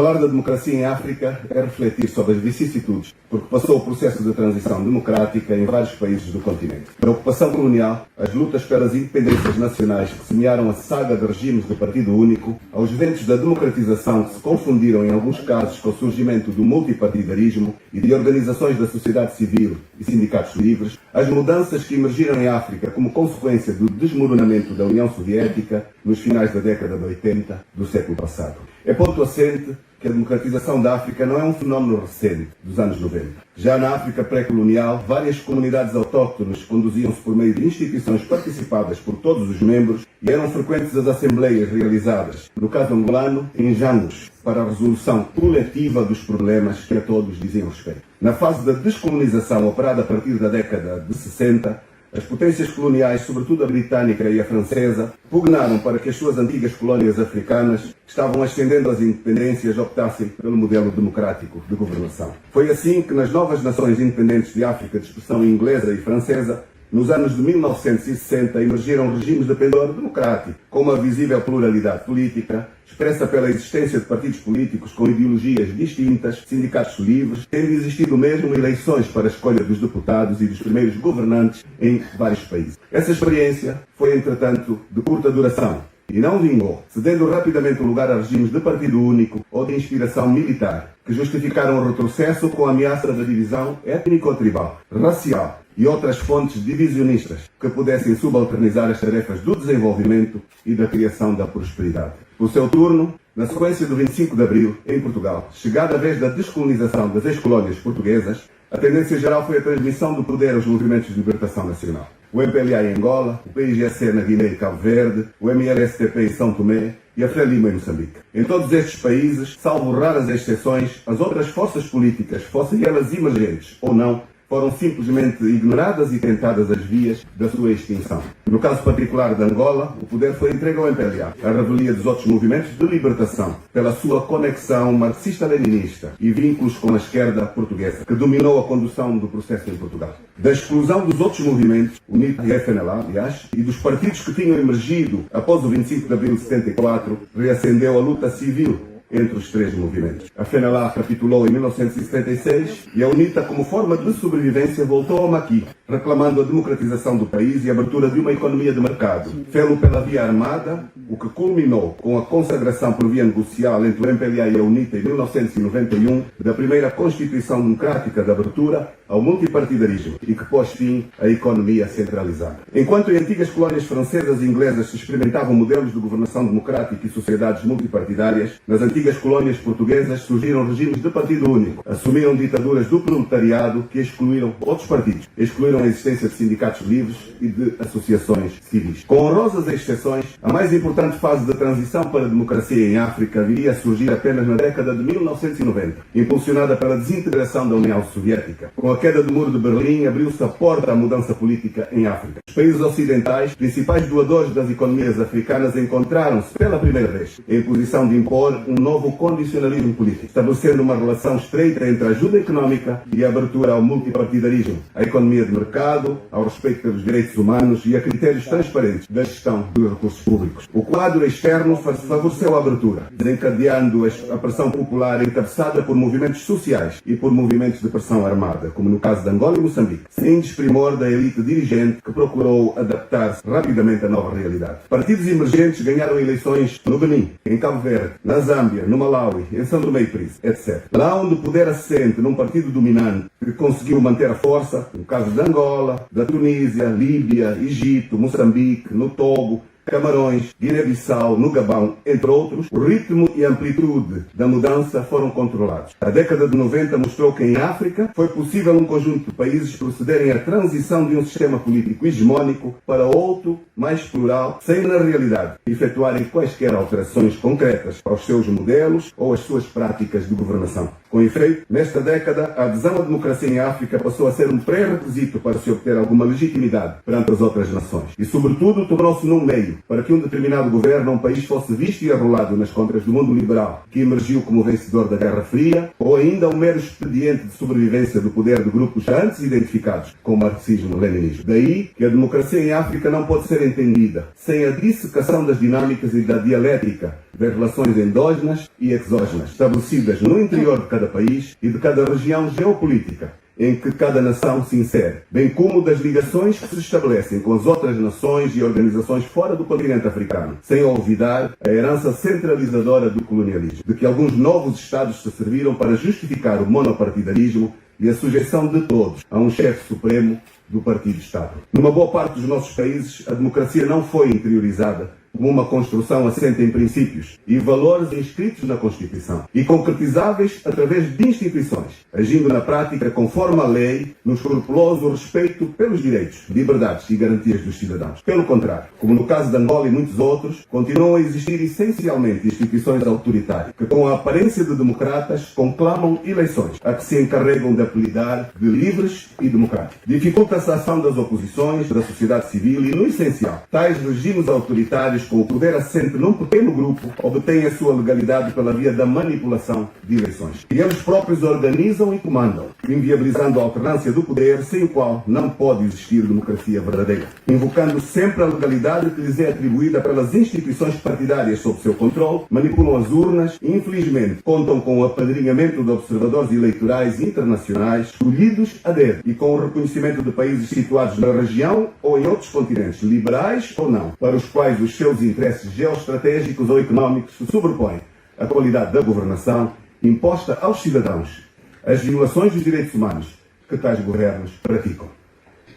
Falar da democracia em África é refletir sobre as vicissitudes, porque passou o processo de transição democrática em vários países do continente. Da ocupação colonial, as lutas pelas independências nacionais que semearam a saga de regimes de partido único, aos ventos da democratização que se confundiram em alguns casos com o surgimento do multipartidarismo e de organizações da sociedade civil e sindicatos livres, as mudanças que emergiram em África como consequência do desmoronamento da União Soviética nos finais da década de 80 do século passado. É ponto assente que a democratização da África não é um fenómeno recente, dos anos 90. Já na África pré-colonial, várias comunidades autóctones conduziam-se por meio de instituições participadas por todos os membros e eram frequentes as assembleias realizadas, no caso angolano, em jangos, para a resolução coletiva dos problemas que a todos diziam respeito. Na fase da descolonização operada a partir da década de 60, as potências coloniais, sobretudo a britânica e a francesa, pugnaram para que as suas antigas colónias africanas, que estavam ascendendo às independências, optassem pelo modelo democrático de governação. Foi assim que nas novas nações independentes de África de expressão inglesa e francesa, nos anos de 1960, emergiram regimes de pendor democrático, com uma visível pluralidade política, expressa pela existência de partidos políticos com ideologias distintas, sindicatos livres, tendo existido mesmo eleições para a escolha dos deputados e dos primeiros governantes em vários países. Essa experiência foi, entretanto, de curta duração e não vingou, cedendo rapidamente o lugar a regimes de partido único ou de inspiração militar, que justificaram o retrocesso com a ameaça da divisão étnico-tribal, racial e outras fontes divisionistas que pudessem subalternizar as tarefas do desenvolvimento e da criação da prosperidade. Por seu turno, na sequência do 25 de Abril, em Portugal, chegada a vez da descolonização das ex-colónias portuguesas, a tendência geral foi a transmissão do poder aos movimentos de libertação nacional. O MPLA em Angola, o PIGC na Guiné e Cabo Verde, o MLSTP em São Tomé e a Frelimo em Moçambique. Em todos estes países, salvo raras exceções, as outras forças políticas, fossem elas emergentes ou não, foram simplesmente ignoradas e tentadas as vias da sua extinção. No caso particular de Angola, o poder foi entregue ao MPLA, à revelia dos outros movimentos de libertação, pela sua conexão marxista-leninista e vínculos com a esquerda portuguesa, que dominou a condução do processo em Portugal. Da exclusão dos outros movimentos, o NIT e a FNLA, aliás, e dos partidos que tinham emergido após o 25 de abril de 74, reacendeu a luta civil entre os três movimentos. A FNLA capitulou em 1976 e a UNITA, como forma de sobrevivência, voltou ao maquis, reclamando a democratização do país e a abertura de uma economia de mercado. Fê-lo pela via armada, o que culminou com a consagração por via negocial entre o MPLA e a UNITA em 1991 da primeira Constituição Democrática de abertura ao multipartidarismo e que pôs fim à economia centralizada. Enquanto em antigas colónias francesas e inglesas se experimentavam modelos de governação democrática e sociedades multipartidárias, nas antigas colónias portuguesas surgiram regimes de partido único, assumiram ditaduras do proletariado que excluíram outros partidos, excluíram a existência de sindicatos livres e de associações civis. Com honrosas exceções, a mais importante fase da transição para a democracia em África viria a surgir apenas na década de 1990, impulsionada pela desintegração da União Soviética. Com a queda do Muro de Berlim, abriu-se a porta à mudança política em África. Os países ocidentais, principais doadores das economias africanas, encontraram-se pela primeira vez em posição de impor um novo condicionalismo político, estabelecendo uma relação estreita entre a ajuda económica e a abertura ao multipartidarismo, à economia de mercado, ao respeito pelos direitos humanos e a critérios transparentes da gestão dos recursos públicos. O quadro externo favoreceu a abertura, desencadeando a pressão popular encabeçada por movimentos sociais e por movimentos de pressão armada, como no caso de Angola e Moçambique, sem desprimor da elite dirigente que procurou adaptar-se rapidamente à nova realidade. Partidos emergentes ganharam eleições no Benin, em Cabo Verde, na Zâmbia, no Malawi, em São Tomé e Príncipe, etc. Lá onde o poder assente num partido dominante que conseguiu manter a força, no caso de Angola, da Tunísia, Líbia, Egito, Moçambique, no Togo, Camarões, Guiné-Bissau, no Gabão, entre outros, o ritmo e a amplitude da mudança foram controlados. A década de 90 mostrou que em África foi possível um conjunto de países procederem à transição de um sistema político hegemónico para outro, mais plural, sem na realidade efetuarem quaisquer alterações concretas aos seus modelos ou às suas práticas de governação. Com efeito, nesta década, a adesão à democracia em África passou a ser um pré-requisito para se obter alguma legitimidade perante as outras nações e, sobretudo, tornou-se num meio meio para que um determinado governo ou um país fosse visto e arrolado nas contras do mundo liberal, que emergiu como vencedor da Guerra Fria, ou ainda um mero expediente de sobrevivência do poder de grupos antes identificados com o marxismo-leninismo. Daí que a democracia em África não pode ser entendida sem a dissecação das dinâmicas e da dialética das relações endógenas e exógenas, estabelecidas no interior de cada país e de cada região geopolítica em que cada nação se insere, bem como das ligações que se estabelecem com as outras nações e organizações fora do continente africano, sem olvidar a herança centralizadora do colonialismo, de que alguns novos Estados se serviram para justificar o monopartidarismo e a sujeição de todos a um chefe supremo do partido-Estado. Numa boa parte dos nossos países, a democracia não foi interiorizada como uma construção assente em princípios e valores inscritos na Constituição e concretizáveis através de instituições, agindo na prática conforme a lei, no escrupuloso respeito pelos direitos, liberdades e garantias dos cidadãos. Pelo contrário, como no caso de Angola e muitos outros, continuam a existir essencialmente instituições autoritárias que, com a aparência de democratas, conclamam eleições a que se encarregam de apelidar de livres e democráticas. Dificulta-se a ação das oposições, da sociedade civil e, no essencial, tais regimes autoritários com o poder assente num pequeno grupo obtêm a sua legalidade pela via da manipulação de eleições. E eles próprios organizam e comandam, inviabilizando a alternância do poder, sem o qual não pode existir democracia verdadeira, invocando sempre a legalidade que lhes é atribuída pelas instituições partidárias sob seu controle, manipulam as urnas e, infelizmente, contam com o apadrinhamento de observadores eleitorais internacionais escolhidos a dedo e com o reconhecimento de países situados na região ou em outros continentes, liberais ou não, para os quais os seus interesses geoestratégicos ou económicos se sobrepõem à qualidade da governação imposta aos cidadãos, as violações dos direitos humanos que tais governos praticam.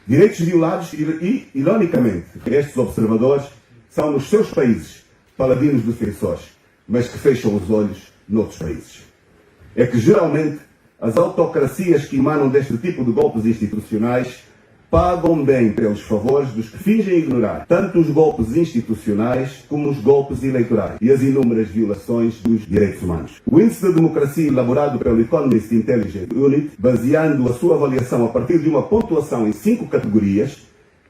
Direitos violados e, ironicamente, estes observadores são nos seus países paladinos defensores, mas que fecham os olhos noutros países. É que, geralmente, as autocracias que emanam deste tipo de golpes institucionais pagam bem pelos favores dos que fingem ignorar tanto os golpes institucionais como os golpes eleitorais e as inúmeras violações dos direitos humanos. O índice de democracia elaborado pelo Economist Intelligence Unit, baseando a sua avaliação a partir de uma pontuação em 5 categorias: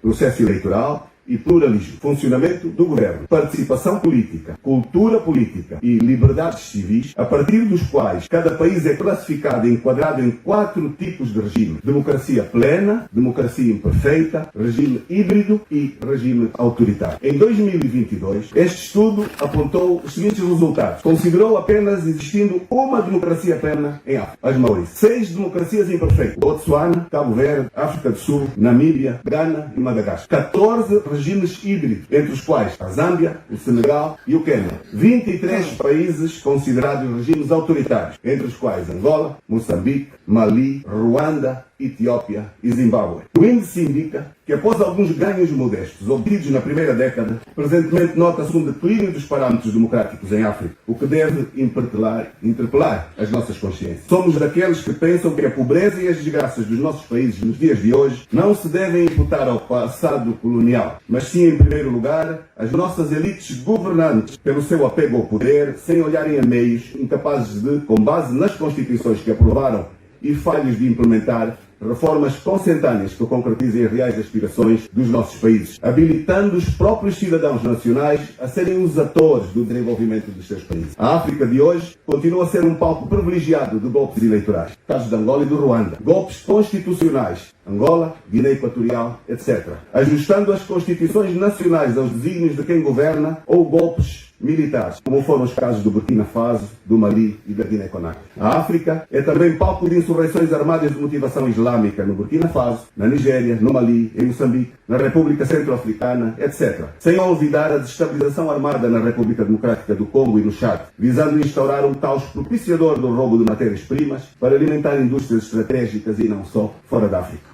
processo eleitoral e pluralismo, funcionamento do governo, participação política, cultura política e liberdades civis, a partir dos quais cada país é classificado e enquadrado em 4 tipos de regime: democracia plena, democracia imperfeita, regime híbrido e regime autoritário. Em 2022, este estudo apontou os seguintes resultados. Considerou apenas existindo uma democracia plena em África, as Maurícias. 6 democracias imperfeitas: Botsuana, Cabo Verde, África do Sul, Namíbia, Gana e Madagascar. 14 regimes híbridos, entre os quais a Zâmbia, o Senegal e o Quênia. 23 países considerados regimes autoritários, entre os quais Angola, Moçambique, Mali, Ruanda, Etiópia e Zimbábue. O índice indica que, após alguns ganhos modestos obtidos na primeira década, presentemente nota-se um declínio dos parâmetros democráticos em África, o que deve interpelar as nossas consciências. Somos daqueles que pensam que a pobreza e as desgraças dos nossos países nos dias de hoje não se devem imputar ao passado colonial, mas sim, em primeiro lugar, às nossas elites governantes, pelo seu apego ao poder, sem olharem a meios, incapazes de, com base nas constituições que aprovaram e falhos de implementar, reformas consentâneas que concretizem as reais aspirações dos nossos países, habilitando os próprios cidadãos nacionais a serem os atores do desenvolvimento dos seus países. A África de hoje continua a ser um palco privilegiado de golpes eleitorais, casos de Angola e do Ruanda, golpes constitucionais, Angola, Guiné Equatorial, etc., ajustando as constituições nacionais aos desígnios de quem governa, ou golpes militares, como foram os casos do Burkina Faso, do Mali e da Guiné-Conakry. A África é também palco de insurreições armadas de motivação islâmica no Burkina Faso, na Nigéria, no Mali, em Moçambique, na República Centro-Africana, etc. Sem olvidar a desestabilização armada na República Democrática do Congo e no Chad, visando instaurar um caos propiciador do roubo de matérias-primas para alimentar indústrias estratégicas e não só fora da África.